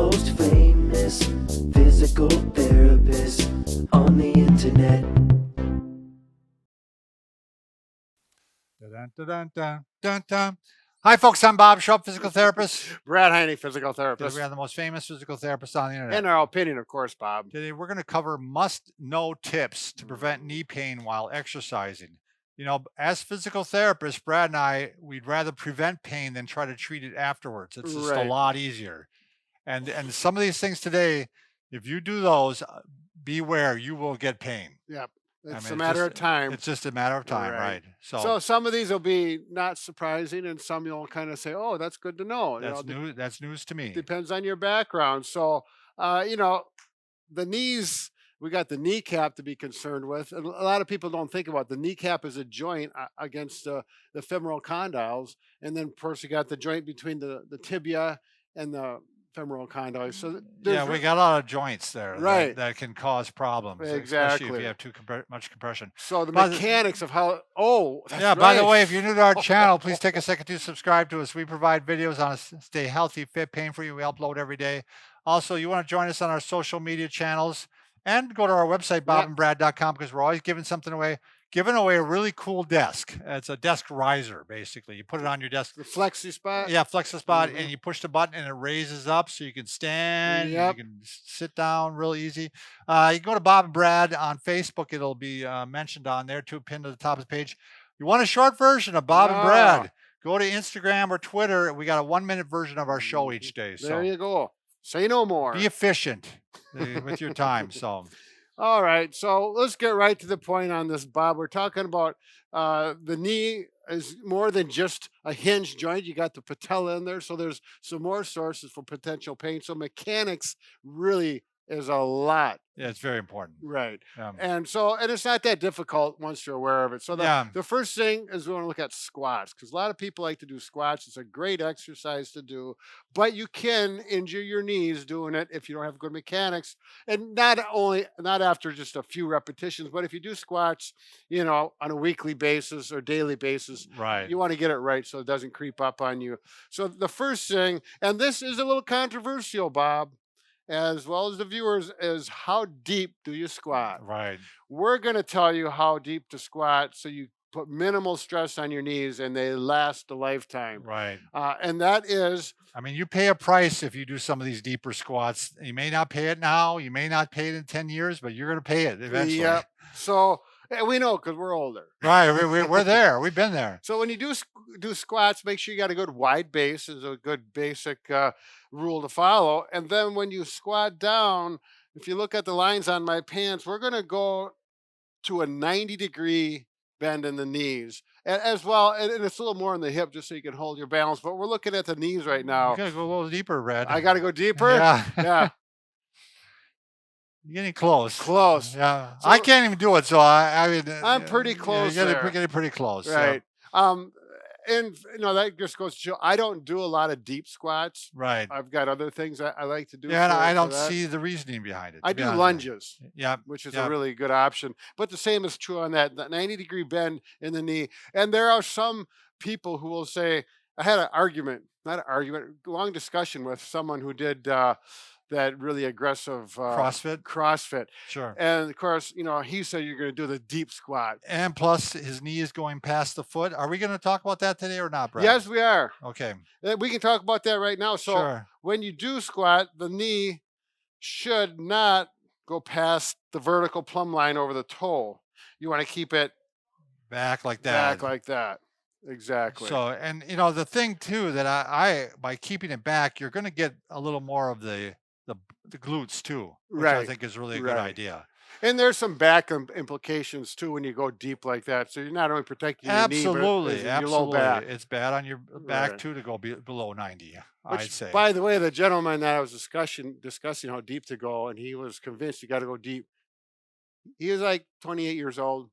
most famous physical therapist on the internet. Dun, dun, dun, dun, dun. Hi, folks. I'm Bob Schrupp, physical therapist. Brad Heine, physical Today therapist. we are the most famous physical therapists on the internet. In our opinion, of course, Bob. Today we're going to cover must-know tips to prevent knee pain while exercising. You know, as physical therapists, Brad and I, we'd rather prevent pain than try to treat it afterwards. It's just a lot easier. And some of these things today, if you do those, beware, you will get pain. Yep. It's a matter of time. It's just a matter of time, right? So some of these will be not surprising, and some you'll kind of say, "Oh, that's good to know." That's news to me. Depends on your background. So, the knees. We got the kneecap to be concerned with, and a lot of people don't think about the kneecap as a joint against the femoral condyles, and then of course you got the joint between the tibia and the femoral condyles. So we got a lot of joints there, right, that can cause problems, exactly, especially if you have too much compression. So the mechanics of how, by the way, if you're new to our channel, please take a second to subscribe to us. We provide videos on stay healthy, fit, pain-free. We upload every day. Also, you want to join us on our social media channels and go to our website, bobandbrad.com, because we're always giving something away. Giving away a really cool desk. It's a desk riser, basically. You put it on your desk. The Flexispot? Yeah, Flexispot, and you push the button and it raises up so you can stand, you can sit down real easy. You can go to Bob and Brad on Facebook. It'll be mentioned on there too, pinned to the top of the page. You want a short version of Bob and Brad, go to Instagram or Twitter. We got a 1-minute version of our show each day. So there you go. Say no more. Be efficient with your time. So. All right, so let's get right to the point on this, Bob. We're talking about the knee is more than just a hinge joint. You got the patella in there, so there's some more sources for potential pain. So mechanics really is a lot. Yeah, it's very important. Right. And it's not that difficult once you're aware of it. So the first thing is we want to look at squats, because a lot of people like to do squats. It's a great exercise to do, but you can injure your knees doing it if you don't have good mechanics. And not after just a few repetitions, but if you do squats, on a weekly basis or daily basis, you want to get it right so it doesn't creep up on you. So the first thing, and this is a little controversial, Bob, as well as the viewers, is how deep do you squat? Right. We're going to tell you how deep to squat so you put minimal stress on your knees and they last a lifetime. Right. And that is... I mean, you pay a price if you do some of these deeper squats. You may not pay it now. You may not pay it in 10 years, but you're going to pay it eventually. Yeah. So... And we know because we're older. Right, we're there. We've been there. So when you do squats, make sure you got a good wide base is a good basic rule to follow. And then when you squat down, if you look at the lines on my pants, we're going to go to a 90-degree bend in the knees. And as well, and it's a little more in the hip just so you can hold your balance. But we're looking at the knees right now. You got to go a little deeper, Red. I got to go deeper? Yeah. Yeah. You're getting close. Close. Yeah. So I can't even do it, so I'm pretty close. You're getting pretty close. Right. And that just goes to show I don't do a lot of deep squats. Right. I've got other things I like to do. Yeah, and I don't see the reasoning behind it. I do lunges. Yeah. Which is a really good option. But the same is true on that 90-degree bend in the knee. And there are some people who will say, I had long discussion with someone who did that really aggressive CrossFit. Sure. And of course, he said you're going to do the deep squat. And plus his knee is going past the foot. Are we going to talk about that today or not, Brad? Yes, we are. Okay. We can talk about that right now. So when you do squat, the knee should not go past the vertical plumb line over the toe. You want to keep it back like that. Back like that. Exactly. So, and the thing too, that I by keeping it back, you're going to get a little more of the glutes too, which I think is really a good idea. And there's some back implications too when you go deep like that. So you're not only protecting your knee, but your low back. It's bad on your back too to go below 90. I'd say. By the way, the gentleman that I was discussing how deep to go, and he was convinced you got to go deep. He was like 28 years old,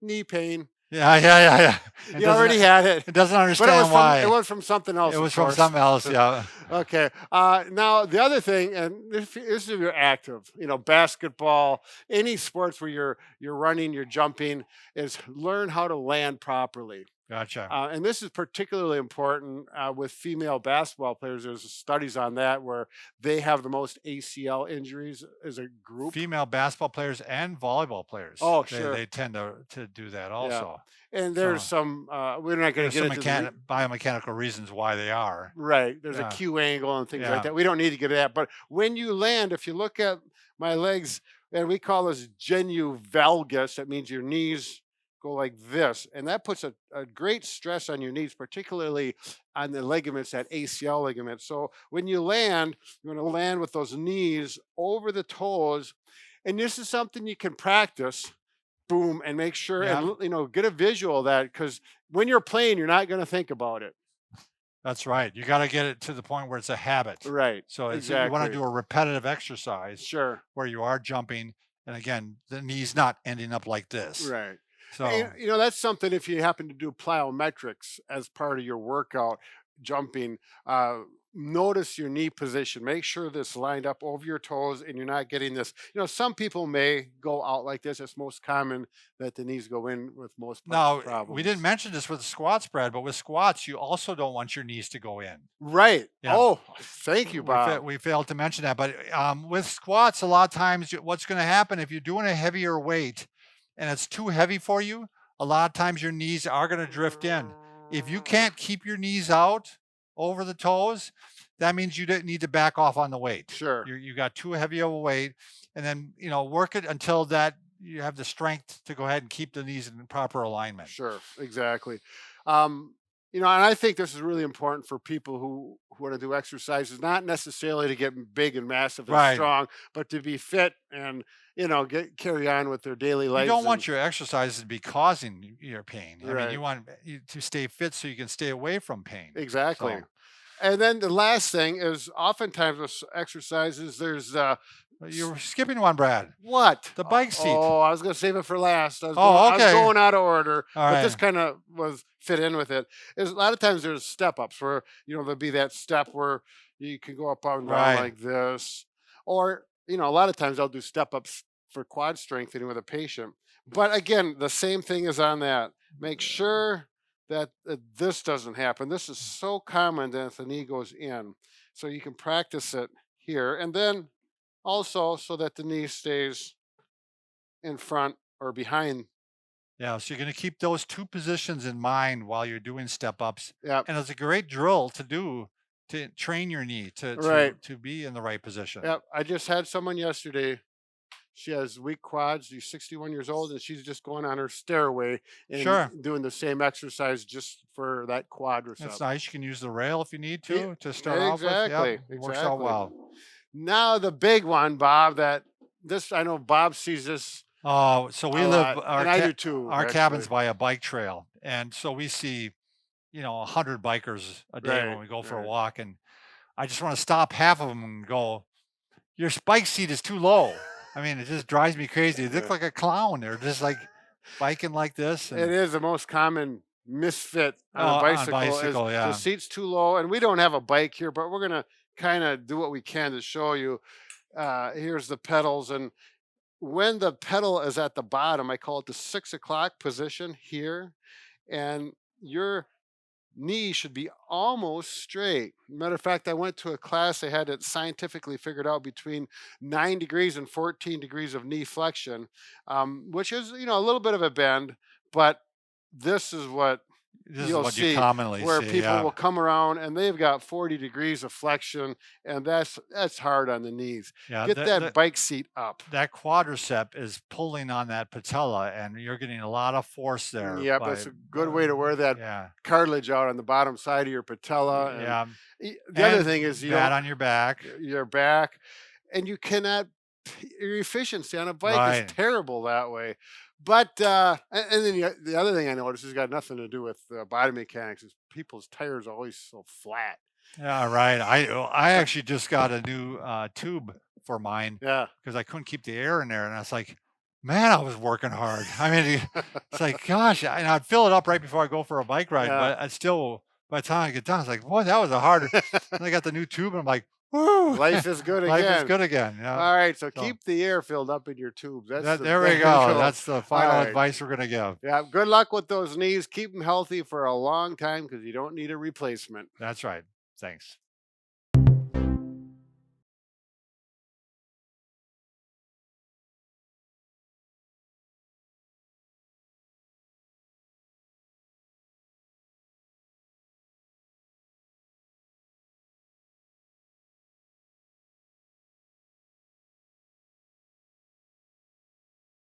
knee pain. Yeah. You already had it. It doesn't understand why. It was from something else. It was from something else, yeah. Okay. Now, the other thing, and this is if you're active, basketball, any sports where you're running, you're jumping, is learn how to land properly. Gotcha. And this is particularly important with female basketball players. There's studies on that where they have the most ACL injuries as a group. Female basketball players and volleyball players. Oh, they, sure. they tend to do that Yeah. also. And there's some, we're not going There's to some get into biomechanical reasons why they are. right. There's a Yeah. Q angle and things like Yeah. that. We don't need to get into that. But when you land, if you look at my legs, and we call this genu valgus, that means your knees go like this. And that puts a great stress on your knees, particularly on the ligaments, that ACL ligament. So when you land, you want to land with those knees over the toes. And this is something you can practice. Boom, and make sure Yeah. and get a visual of that, because when you're playing, you're not going to think about it. That's right. You got to get it to the point where it's a habit. Right. So you want Exactly. to do a repetitive exercise Sure. where you are jumping, and again, the knee's not ending up like this. Right. So And, that's something if you happen to do plyometrics as part of your workout, jumping, notice your knee position. Make sure this lined up over your toes and you're not getting this. Some people may go out like this. It's most common that the knees go in with most now problems. we didn't mention this with the squats, Brad, but with squats, you also don't want your knees to go in. Right. Yeah. Oh, thank you, Bob. We failed to mention that, but with squats, a lot of times, what's going to happen if you're doing a heavier weight and it's too heavy for you? A lot of times your knees are going to drift in. If you can't keep your knees out over the toes, that means you need to back off on the weight. Sure. You got too heavy of a weight, and then work it until that you have the strength to go ahead and keep the knees in proper alignment. Sure, exactly. And I think this is really important for people who want to do exercises, not necessarily to get big and massive and Right. strong, but to be fit and carry on with their daily life. You don't want your exercises to be causing your pain. I mean, Right. you want to stay fit so you can stay away from pain. Exactly. So, And then the last thing is, oftentimes with exercises, there's you're skipping one, Brad. what? The bike seat. Oh, I was going to save it for last. I was okay. going out of order, All but this right. kind of was fit in with it. Is a lot of times there's step ups where there'll be that step where you can go up and down Right. like this, or a lot of times I'll do step ups for quad strengthening with a patient. But again, the same thing is on that. Make sure that this doesn't happen. This is so common that the knee goes in, so you can practice it here, and then also so that the knee stays in front or behind. Yeah, so you're going to keep those two positions in mind while you're doing step ups. Yep. And it's a great drill to do to train your knee Right. to be in the right position. Yep. I just had someone yesterday. She has weak quads. She's 61 years old, and she's just going on her stairway and Sure. doing the same exercise just for that quadricep. That's nice. You can use the rail if you need Yeah, to start off with. exactly, Yep, it works out well. Now the big one, Bob. I know Bob sees this. Oh, so we a live lot, our and I do too. our actually. cabin's by a bike trail, and so we see 100 bikers a day when Right, we go for a right. walk, and I just want to stop half of them and go, your bike seat is too low. I mean, it just drives me crazy. They look like a clown. They're just like biking like this. It And, is the most common misfit on Oh, a on bicycle. bicycle, is yeah. The seat's too low, and we don't have a bike here, but we're gonna kind of do what we can to show you. Here's the pedals, and when the pedal is at the bottom, I call it the 6 o'clock position here, and your knee should be almost straight. Matter of fact, I went to a class, they had it scientifically figured out between 9 degrees and 14 degrees of knee flexion, which is, a little bit of a bend, but this is what this is you'll what see, you commonly where see. people Yeah. will come around and they've got 40 degrees of flexion, and that's hard on the knees. Yeah, Get that bike seat up. that quadricep is pulling on that patella, and you're getting a lot of force there. Yep, that's a good way to wear that Yeah, cartilage out on the bottom side of your patella. And yeah. the other And thing is flat on your back. your back, and you cannot. Your efficiency on a bike Right. is terrible that way. But and then the other thing I noticed has got nothing to do with body mechanics. Is people's tires are always so flat. Yeah, right. I actually just got a new tube for mine Yeah. because I couldn't keep the air in there, and I was like, man, I was working hard. I mean, it's like, gosh, and I'd fill it up right before I go for a bike ride, Yeah. but I still, by the time I get done, it's like, boy, that was a harder. And I got the new tube, and I'm like, Woo. Life is good Life again. is good again. Yeah. All right, so keep the air filled up in your tubes. There we go. That's the final advice we're going to give. Yeah, good luck with those knees. Keep them healthy for a long time because you don't need a replacement. That's right. Thanks.